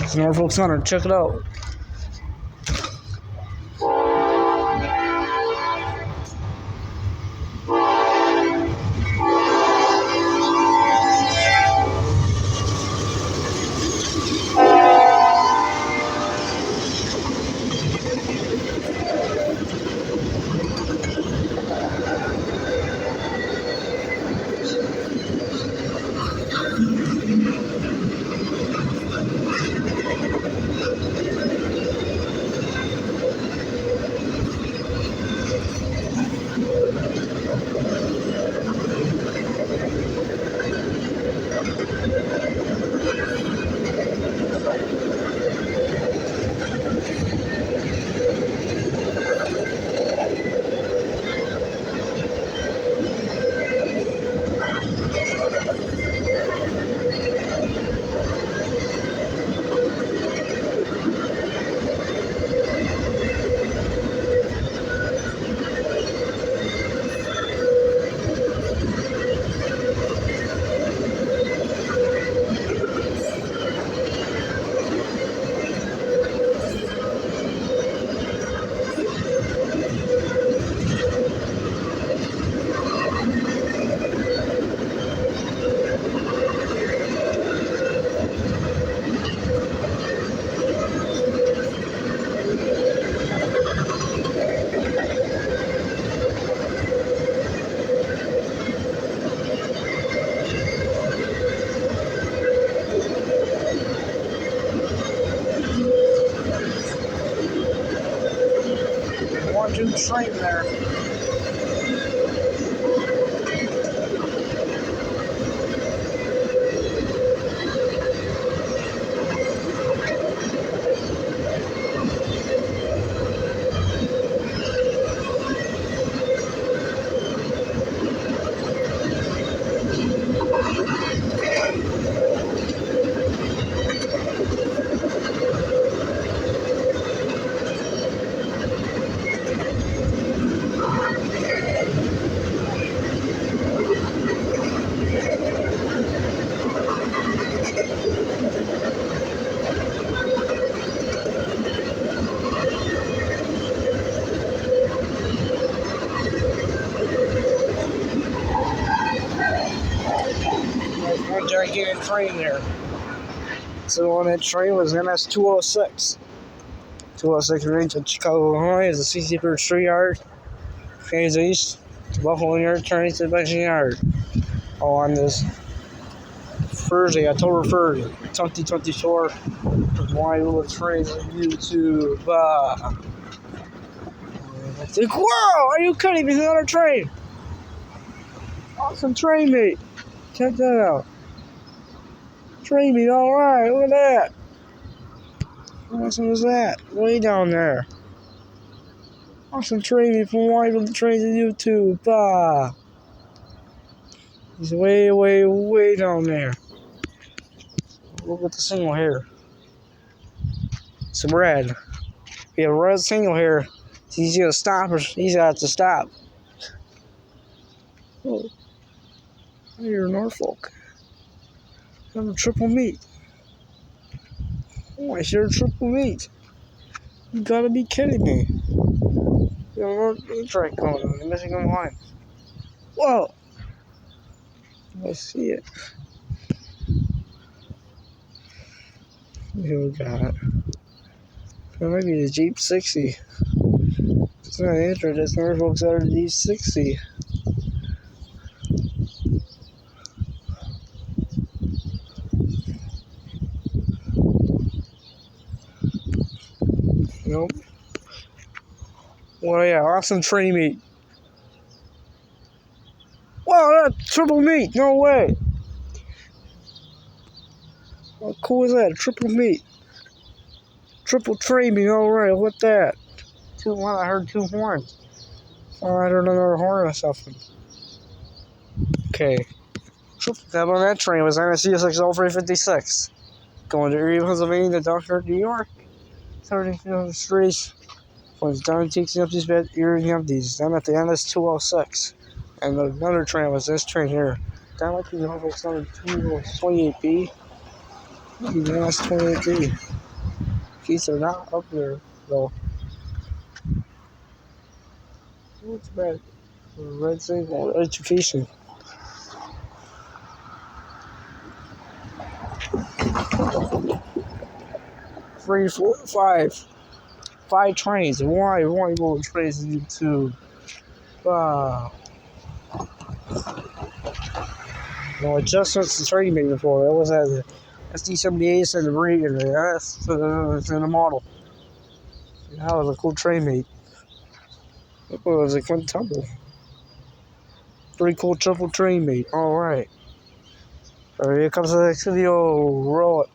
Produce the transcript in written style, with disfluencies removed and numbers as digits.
It's Norfolk Southern. Check it out. Watching the train there. There's one gigantic train there. So on that train was MS 206. 206 range of Chicago, Illinois is a 63 yard. Phase east to Buffalo Yard, turning to Benson Yard. All on this Thursday, October 3rd, 2024. Why will the train review to like, whoa! Are you kidding me? There's another train! Awesome train meet! Check that out. Train meet, alright, look at that! How awesome is that? Way down there. Awesome train meet from Why will the train to YouTube. He's way, way, way down there. Look at the signal here. It's red. We have a red signal here. He's gonna stop or he's got to stop. Oh, you're Norfolk. Have a triple meet. Oh, I share a triple meet. You gotta be kidding me. You have a North track going on. The Michigan line. Whoa! I see it. Here we got it. That might be the Jeep 60. It's not interesting. It's Norfolk Southern Jeep 60. Nope. Well, yeah, awesome train meet. Wow, that's triple meet. No way. How cool is that? Triple meet. Triple train meet. All right, what's that? I heard two horns. Oh, I heard another horn or something. Okay. Triple cab on that train was NSC 60356. Going to Erie, Pennsylvania to Dunkirk, New York. 35th Street. Was down takes empties bed, Erie empties. Then at the end is 206. And another train was this train here. That might be Norfolk Southern 228B. Maybe that's 2018. Keys are not up there, though. What's bad? Red single education. 3, 4, 5. 5 trains. Why more trains to no adjustments to train made before. That was at the SD78 and the ring and the S in the model. That was a cool train mate. It was a quintuple. Pretty cool triple train mate. Alright. Here comes the next video. Roll it.